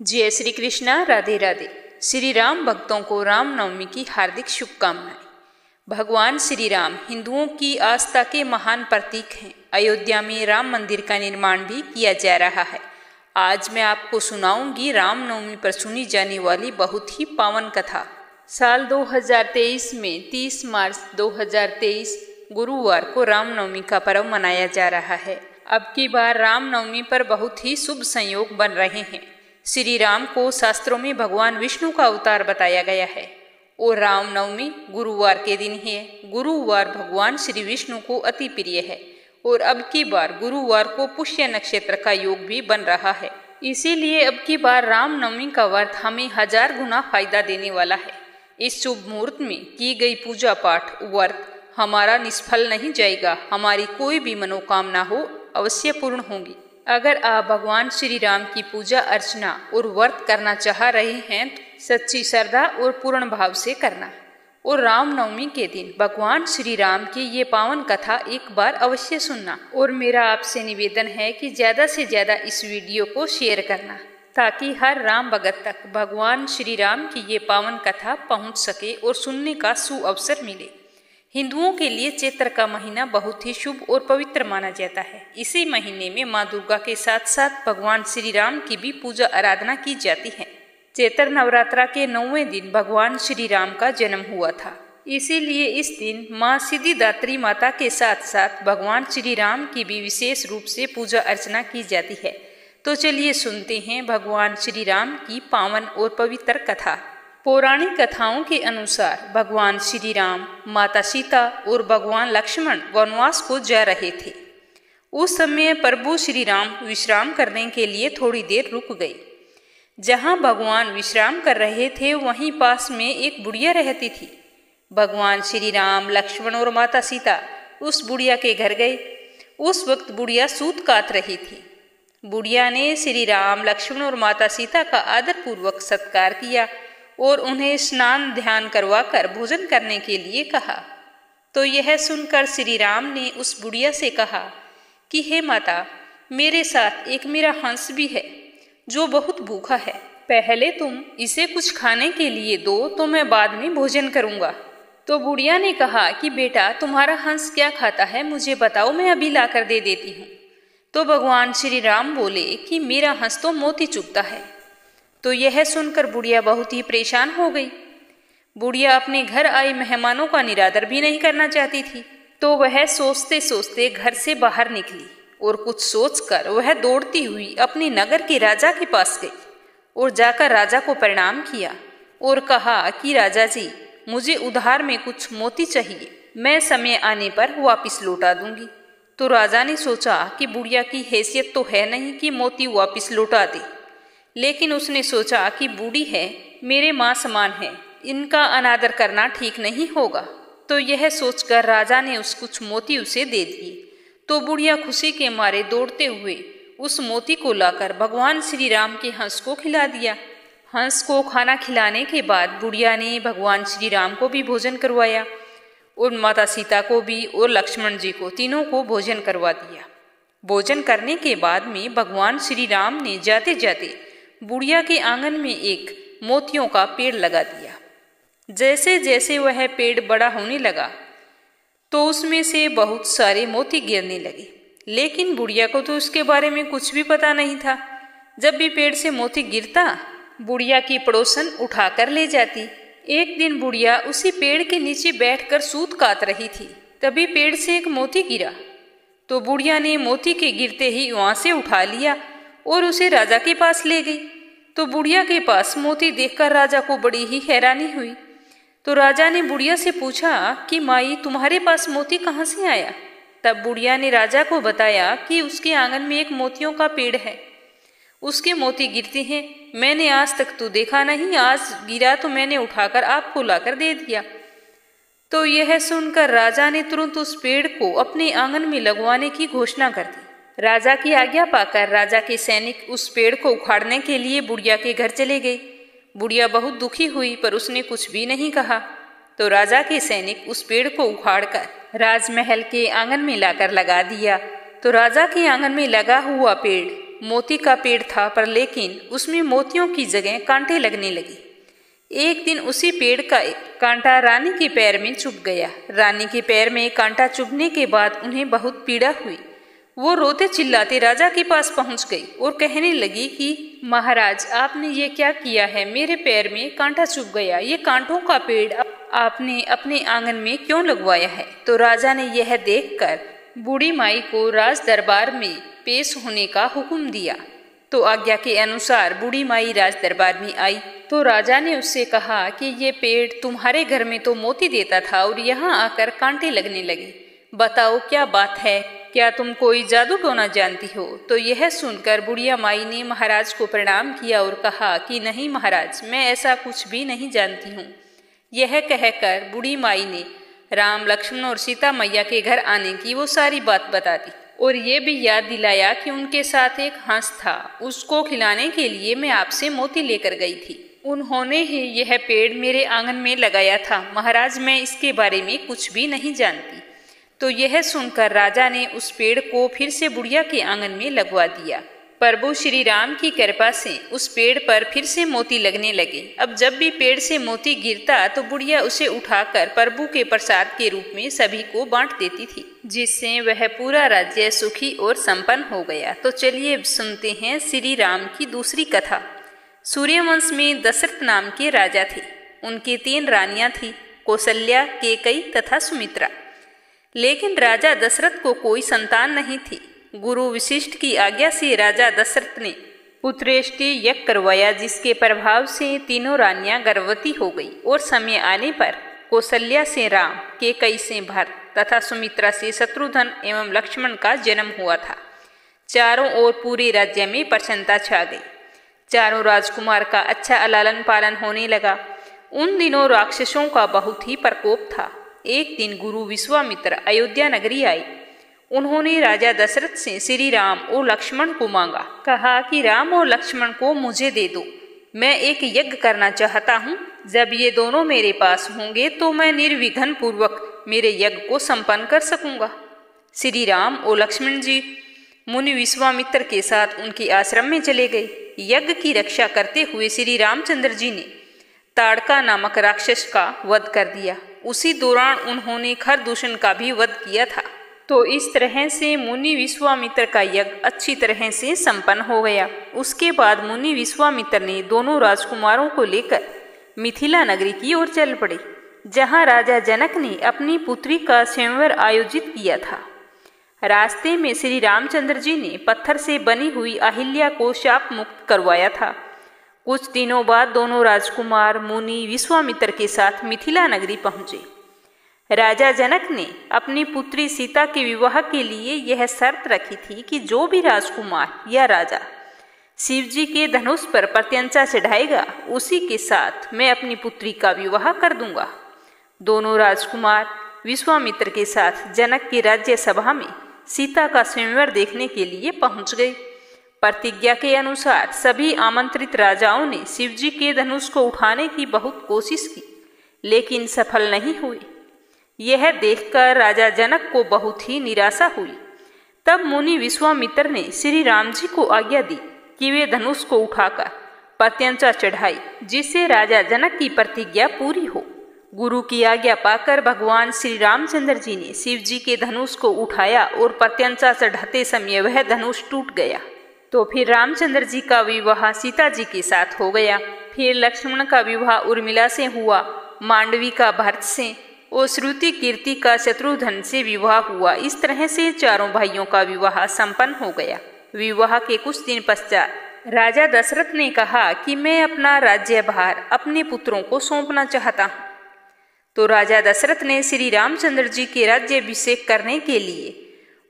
जय श्री कृष्णा। राधे राधे। श्री राम भक्तों को रामनवमी की हार्दिक शुभकामनाएं। भगवान श्री राम हिंदुओं की आस्था के महान प्रतीक हैं। अयोध्या में राम मंदिर का निर्माण भी किया जा रहा है। आज मैं आपको सुनाऊंगी रामनवमी पर सुनी जाने वाली बहुत ही पावन कथा। साल 2023 में 30 मार्च 2023 गुरुवार को रामनवमी का पर्व मनाया जा रहा है। अब की बार रामनवमी पर बहुत ही शुभ संयोग बन रहे हैं। श्री राम को शास्त्रों में भगवान विष्णु का अवतार बताया गया है और रामनवमी गुरुवार के दिन ही है। गुरुवार भगवान श्री विष्णु को अति प्रिय है और अब की बार गुरुवार को पुष्य नक्षत्र का योग भी बन रहा है। इसीलिए अब की बार रामनवमी का व्रत हमें 1000 गुना फायदा देने वाला है। इस शुभ मुहूर्त में की गई पूजा पाठ व्रत हमारा निष्फल नहीं जाएगा। हमारी कोई भी मनोकामना हो अवश्य पूर्ण होगी। अगर आप भगवान श्री राम की पूजा अर्चना और व्रत करना चाह रहे हैं तो सच्ची श्रद्धा और पूर्ण भाव से करना और रामनवमी के दिन भगवान श्री राम की ये पावन कथा एक बार अवश्य सुनना। और मेरा आपसे निवेदन है कि ज़्यादा से ज़्यादा इस वीडियो को शेयर करना ताकि हर राम भगत तक भगवान श्री राम की ये पावन कथा पहुंच सके और सुनने का सुअवसर मिले। हिंदुओं के लिए चैत्र का महीना बहुत ही शुभ और पवित्र माना जाता है। इसी महीने में माँ दुर्गा के साथ साथ भगवान श्री राम की भी पूजा आराधना की जाती है। चैत्र नवरात्रा के 9वें दिन भगवान श्री राम का जन्म हुआ था। इसीलिए इस दिन माँ सिद्धिदात्री माता के साथ साथ भगवान श्री राम की भी विशेष रूप से पूजा अर्चना की जाती है। तो चलिए सुनते हैं भगवान श्री राम की पावन और पवित्र कथा। पौराणिक कथाओं के अनुसार भगवान श्री राम, माता सीता और भगवान लक्ष्मण वनवास को जा रहे थे। उस समय प्रभु श्री राम विश्राम करने के लिए थोड़ी देर रुक गए। जहां भगवान विश्राम कर रहे थे वहीं पास में एक बुढ़िया रहती थी। भगवान श्री राम, लक्ष्मण और माता सीता उस बुढ़िया के घर गए। उस वक्त बुढ़िया सूत काट रही थी। बुढ़िया ने श्री राम, लक्ष्मण और माता सीता का आदरपूर्वक सत्कार किया और उन्हें स्नान ध्यान करवाकर भोजन करने के लिए कहा। तो यह सुनकर श्री राम ने उस बुढ़िया से कहा कि हे माता, मेरे साथ एक मेरा हंस भी है जो बहुत भूखा है। पहले तुम इसे कुछ खाने के लिए दो तो मैं बाद में भोजन करूँगा। तो बुढ़िया ने कहा कि बेटा, तुम्हारा हंस क्या खाता है, मुझे बताओ, मैं अभी लाकर दे देती हूँ। तो भगवान श्री राम बोले कि मेरा हंस तो मोती चुगता है। तो यह सुनकर बुढ़िया बहुत ही परेशान हो गई। बुढ़िया अपने घर आए मेहमानों का निरादर भी नहीं करना चाहती थी। तो वह सोचते सोचते घर से बाहर निकली और कुछ सोचकर वह दौड़ती हुई अपने नगर के राजा के पास गई और जाकर राजा को प्रणाम किया और कहा कि राजा जी, मुझे उधार में कुछ मोती चाहिए, मैं समय आने पर वापिस लौटा दूंगी। तो राजा ने सोचा कि बुढ़िया की हैसियत तो है नहीं कि मोती वापिस लौटा दे, लेकिन उसने सोचा कि बूढ़ी है, मेरे माँ समान है, इनका अनादर करना ठीक नहीं होगा। तो यह सोचकर राजा ने कुछ मोती उसे दे दिए। तो बुढ़िया खुशी के मारे दौड़ते हुए उस मोती को लाकर भगवान श्री राम के हंस को खिला दिया। हंस को खाना खिलाने के बाद बुढ़िया ने भगवान श्री राम को भी भोजन करवाया और माता सीता को भी और लक्ष्मण जी को, तीनों को भोजन करवा दिया। भोजन करने के बाद में भगवान श्री राम ने जाते जाते बुढ़िया के आंगन में एक मोतियों का पेड़ लगा दिया। जैसे जैसे वह पेड़ बड़ा होने लगा तो उसमें से बहुत सारे मोती गिरने लगे, लेकिन बुढ़िया को तो उसके बारे में कुछ भी पता नहीं था। जब भी पेड़ से मोती गिरता, बुढ़िया की पड़ोसन उठाकर ले जाती। एक दिन बुढ़िया उसी पेड़ के नीचे बैठकर सूत काट रही थी। तभी पेड़ से एक मोती गिरा। तो बुढ़िया ने मोती के गिरते ही वहां से उठा लिया और उसे राजा के पास ले गई। तो बुढ़िया के पास मोती देखकर राजा को बड़ी ही हैरानी हुई। तो राजा ने बुढ़िया से पूछा कि माई, तुम्हारे पास मोती कहाँ से आया? तब बुढ़िया ने राजा को बताया कि उसके आंगन में एक मोतियों का पेड़ है, उसके मोती गिरते हैं, मैंने आज तक तो देखा नहीं, आज गिरा तो मैंने उठाकर आपको लाकर दे दिया। तो यह सुनकर राजा ने तुरंत उस पेड़ को अपने आंगन में लगवाने की घोषणा कर दी। राजा की आज्ञा पाकर राजा के सैनिक उस पेड़ को उखाड़ने के लिए बुढ़िया के घर चले गए। बुढ़िया बहुत दुखी हुई पर उसने कुछ भी नहीं कहा। तो राजा के सैनिक उस पेड़ को उखाड़कर राजमहल के आंगन में लाकर लगा दिया। तो राजा के आंगन में लगा हुआ पेड़ मोती का पेड़ था, पर लेकिन उसमें मोतियों की जगह कांटे लगने लगे। एक दिन उसी पेड़ का कांटा रानी के पैर में चुभ गया। रानी के पैर में कांटा चुभने के बाद उन्हें बहुत पीड़ा हुई। वो रोते चिल्लाते राजा के पास पहुंच गई और कहने लगी कि महाराज, आपने ये क्या किया है? मेरे पैर में कांटा चुभ गया। ये कांटों का पेड़ आपने अपने आंगन में क्यों लगवाया है? तो राजा ने यह देखकर बूढ़ी माई को राज दरबार में पेश होने का हुक्म दिया। तो आज्ञा के अनुसार बूढ़ी माई राज दरबार में आई। तो राजा ने उससे कहा कि ये पेड़ तुम्हारे घर में तो मोती देता था और यहाँ आकर कांटे लगने लगे। बताओ क्या बात है? क्या तुम कोई जादू टोना जानती हो? तो यह सुनकर बुढ़िया माई ने महाराज को प्रणाम किया और कहा कि नहीं महाराज, मैं ऐसा कुछ भी नहीं जानती हूँ। यह कहकर बूढ़ी माई ने राम, लक्ष्मण और सीता मैया के घर आने की वो सारी बात बता दी और ये भी याद दिलाया कि उनके साथ एक हंस था, उसको खिलाने के लिए मैं आपसे मोती लेकर गई थी। उन्होंने ही यह पेड़ मेरे आंगन में लगाया था। महाराज, मैं इसके बारे में कुछ भी नहीं जानती। तो यह सुनकर राजा ने उस पेड़ को फिर से बुढ़िया के आंगन में लगवा दिया। प्रभु श्री राम की कृपा से उस पेड़ पर फिर से मोती लगने लगे। अब जब भी पेड़ से मोती गिरता तो बुढ़िया उसे उठाकर प्रभु के प्रसाद के रूप में सभी को बांट देती थी, जिससे वह पूरा राज्य सुखी और संपन्न हो गया। तो चलिए सुनते हैं श्री राम की दूसरी कथा। सूर्यवंश में दशरथ नाम के राजा थे। उनकी 3 रानियां थी, कौशल्या, केकई तथा सुमित्रा। लेकिन राजा दशरथ को कोई संतान नहीं थी। गुरु वशिष्ठ की आज्ञा से राजा दशरथ ने पुत्रेष्टि यज्ञ करवाया, जिसके प्रभाव से तीनों रानियां गर्भवती हो गई और समय आने पर कौशल्या से राम, केकई से भरत तथा सुमित्रा से शत्रुघ्न एवं लक्ष्मण का जन्म हुआ था। चारों ओर पूरे राज्य में प्रसन्नता छा गई। चारों राजकुमार का अच्छा लालन पालन होने लगा। उन दिनों राक्षसों का बहुत ही प्रकोप था। एक दिन गुरु विश्वामित्र अयोध्या नगरी आए। उन्होंने राजा दशरथ से श्री राम और लक्ष्मण को मांगा। कहा कि राम और लक्ष्मण को मुझे दे दो, मैं एक यज्ञ करना चाहता हूँ। जब ये दोनों मेरे पास होंगे तो मैं निर्विघ्न पूर्वक मेरे यज्ञ को संपन्न कर सकूंगा। श्री राम और लक्ष्मण जी मुनि विश्वामित्र के साथ उनके आश्रम में चले गए। यज्ञ की रक्षा करते हुए श्री रामचंद्र जी ने ताड़का नामक राक्षस का वध कर दिया। उसी दौरान उन्होंने खरदूषण का भी वध किया था। तो इस तरह से मुनि विश्वामित्र का यज्ञ अच्छी तरह से संपन्न हो गया। उसके बाद मुनि विश्वामित्र ने दोनों राजकुमारों को लेकर मिथिला नगरी की ओर चल पड़े, जहां राजा जनक ने अपनी पुत्री का स्वयंवर आयोजित किया था। रास्ते में श्री रामचंद्र जी ने पत्थर से बनी हुई अहिल्या को शाप मुक्त करवाया था। कुछ दिनों बाद दोनों राजकुमार मुनि विश्वामित्र के साथ मिथिला नगरी पहुंचे। राजा जनक ने अपनी पुत्री सीता के विवाह के लिए यह शर्त रखी थी कि जो भी राजकुमार या राजा शिव जी के धनुष पर प्रत्यंचा चढ़ाएगा, उसी के साथ मैं अपनी पुत्री का विवाह कर दूंगा। दोनों राजकुमार विश्वामित्र के साथ जनक की राज्य सभा में सीता का स्वयंवर देखने के लिए पहुंच गए। प्रतिज्ञा के अनुसार सभी आमंत्रित राजाओं ने शिव जी के धनुष को उठाने की बहुत कोशिश की, लेकिन सफल नहीं हुए। यह देखकर राजा जनक को बहुत ही निराशा हुई। तब मुनि विश्वामित्र ने श्री राम जी को आज्ञा दी कि वे धनुष को उठाकर प्रत्यंचा चढ़ाई, जिससे राजा जनक की प्रतिज्ञा पूरी हो। गुरु की आज्ञा पाकर भगवान श्री रामचंद्र जी ने शिव जी के धनुष को उठाया और प्रत्यंचा चढ़ाते समय वह धनुष टूट गया। तो फिर रामचंद्र जी का विवाह सीता जी के साथ हो गया। फिर लक्ष्मण का विवाह उर्मिला से हुआ, मांडवी का भरत से और श्रुति कीर्ति का शत्रुघ्न से विवाह हुआ। इस तरह से चारों भाइयों का विवाह संपन्न हो गया। विवाह के कुछ दिन पश्चात राजा दशरथ ने कहा कि मैं अपना राज्यभार अपने पुत्रों को सौंपना चाहता हूँ। तो राजा दशरथ ने श्री रामचंद्र जी के राज्याभिषेक करने के लिए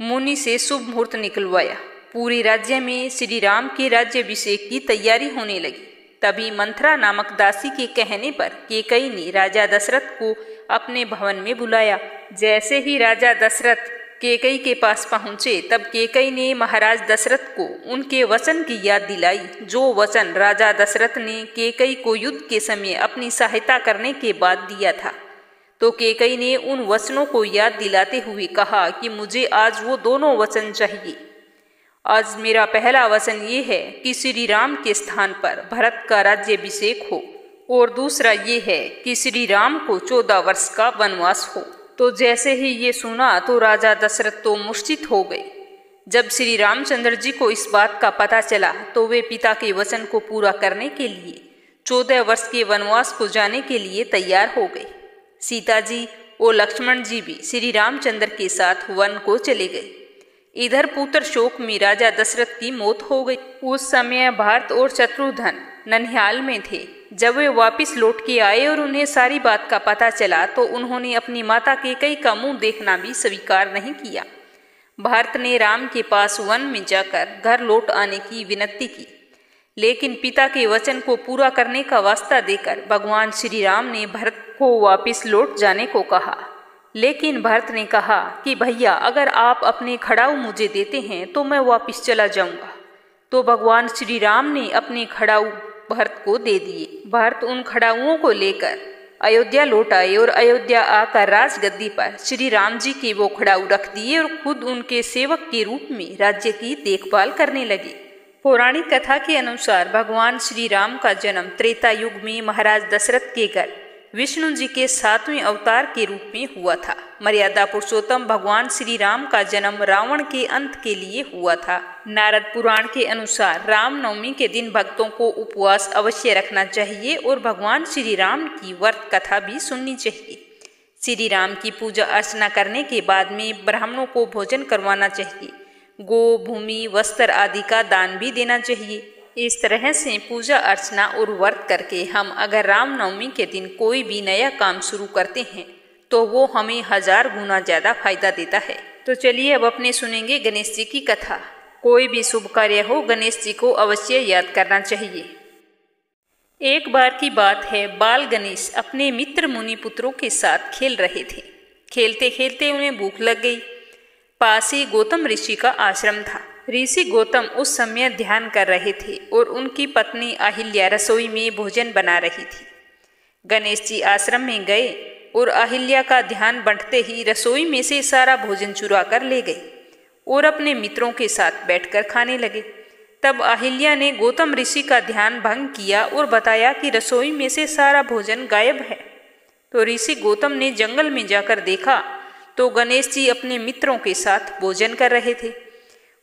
मुनि से शुभ मुहूर्त निकलवाया। पूरे राज्य में श्री राम के राज्याभिषेक की तैयारी होने लगी। तभी मंथरा नामक दासी के कहने पर केकई ने राजा दशरथ को अपने भवन में बुलाया। जैसे ही राजा दशरथ केकई के पास पहुंचे, तब केकई ने महाराज दशरथ को उनके वचन की याद दिलाई, जो वचन राजा दशरथ ने केकई को युद्ध के समय अपनी सहायता करने के बाद दिया था। तो केकई ने उन वचनों को याद दिलाते हुए कहा कि मुझे आज वो दोनों वचन चाहिए। आज मेरा पहला वचन ये है कि श्री राम के स्थान पर भरत का राज्याभिषेक हो, और दूसरा ये है कि श्री राम को 14 वर्ष का वनवास हो। तो जैसे ही ये सुना तो राजा दशरथ तो मूर्छित हो गए। जब श्री रामचंद्र जी को इस बात का पता चला तो वे पिता के वचन को पूरा करने के लिए 14 वर्ष के वनवास को जाने के लिए तैयार हो गए। सीता जी और लक्ष्मण जी भी श्री रामचंद्र के साथ वन को चले गए। इधर पुत्र शोक में राजा दशरथ की मौत हो गई। उस समय भारत और शत्रुघ्न ननिहाल में थे। जब वे वापस लौट के आए और उन्हें सारी बात का पता चला तो उन्होंने अपनी माता केकई का मुंह देखना भी स्वीकार नहीं किया। भारत ने राम के पास वन में जाकर घर लौट आने की विनती की, लेकिन पिता के वचन को पूरा करने का वास्ता देकर भगवान श्री राम ने भरत को वापस लौट जाने को कहा। लेकिन भरत ने कहा कि भैया, अगर आप अपने खड़ाऊ मुझे देते हैं तो मैं वापस चला जाऊंगा। तो भगवान श्री राम ने अपने खड़ाऊ भरत को दे दिए। भरत उन खड़ाऊओं को लेकर अयोध्या लौट आए और अयोध्या आकर राजगद्दी पर श्री राम जी के वो खड़ाऊ रख दिए और खुद उनके सेवक के रूप में राज्य की देखभाल करने लगे। पौराणिक कथा के अनुसार भगवान श्री राम का जन्म त्रेता युग में महाराज दशरथ के घर विष्णु जी के 7वें अवतार के रूप में हुआ था। मर्यादा पुरुषोत्तम भगवान श्री राम का जन्म रावण के अंत के लिए हुआ था। नारद पुराण के अनुसार रामनवमी के दिन भक्तों को उपवास अवश्य रखना चाहिए और भगवान श्री राम की व्रत कथा भी सुननी चाहिए। श्री राम की पूजा अर्चना करने के बाद में ब्राह्मणों को भोजन करवाना चाहिए। गो, भूमि, वस्त्र आदि का दान भी देना चाहिए। इस तरह से पूजा अर्चना और व्रत करके हम अगर रामनवमी के दिन कोई भी नया काम शुरू करते हैं तो वो हमें 1000 गुना ज़्यादा फायदा देता है। तो चलिए अब अपने सुनेंगे गणेश जी की कथा। कोई भी शुभ कार्य हो गणेश जी को अवश्य याद करना चाहिए। एक बार की बात है, बाल गणेश अपने मित्र मुनि पुत्रों के साथ खेल रहे थे। खेलते खेलते उन्हें भूख लग गई। पास ही गौतम ऋषि का आश्रम था। ऋषि गौतम उस समय ध्यान कर रहे थे और उनकी पत्नी अहिल्या रसोई में भोजन बना रही थी। गणेश जी आश्रम में गए और अहिल्या का ध्यान बंटते ही रसोई में से सारा भोजन चुरा कर ले गए और अपने मित्रों के साथ बैठकर खाने लगे। तब अहिल्या ने गौतम ऋषि का ध्यान भंग किया और बताया कि रसोई में से सारा भोजन गायब है। तो ऋषि गौतम ने जंगल में जाकर देखा तो गणेश जी अपने मित्रों के साथ भोजन कर रहे थे।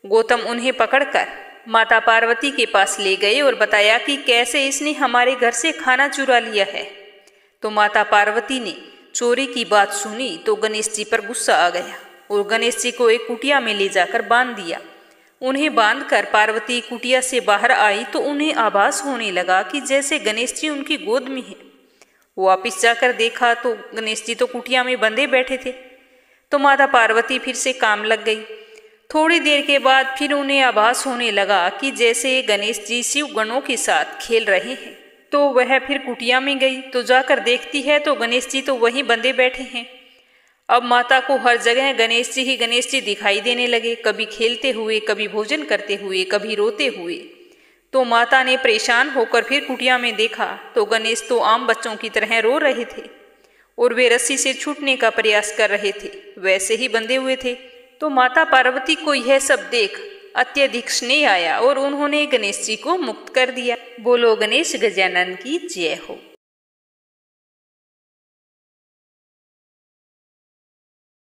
गौतम उन्हें पकड़कर माता पार्वती के पास ले गए और बताया कि कैसे इसने हमारे घर से खाना चुरा लिया है। तो माता पार्वती ने चोरी की बात सुनी तो गणेश जी पर गुस्सा आ गया और गणेश जी को एक कुटिया में ले जाकर बांध दिया। उन्हें बांधकर पार्वती कुटिया से बाहर आई तो उन्हें आभास होने लगा कि जैसे गणेश जी उनकी गोद में हैं। वापिस जाकर देखा तो गणेश जी तो कुटिया में बंधे बैठे थे। तो माता पार्वती फिर से काम लग गई। थोड़ी देर के बाद फिर उन्हें आभास होने लगा कि जैसे गणेश जी शिव गणों के साथ खेल रहे हैं। तो वह फिर कुटिया में गई तो जाकर देखती है तो गणेश जी तो वहीं बंधे बैठे हैं। अब माता को हर जगह गणेश जी दिखाई देने लगे, कभी खेलते हुए, कभी भोजन करते हुए, कभी रोते हुए। तो माता ने परेशान होकर फिर कुटिया में देखा तो गणेश तो आम बच्चों की तरह रो रहे थे और वे रस्सी से छूटने का प्रयास कर रहे थे, वैसे ही बंधे हुए थे। तो माता पार्वती को यह सब देख अत्यधिक स्नेह आया और उन्होंने गणेश जी को मुक्त कर दिया। बोलो गणेश गजानन की जय हो।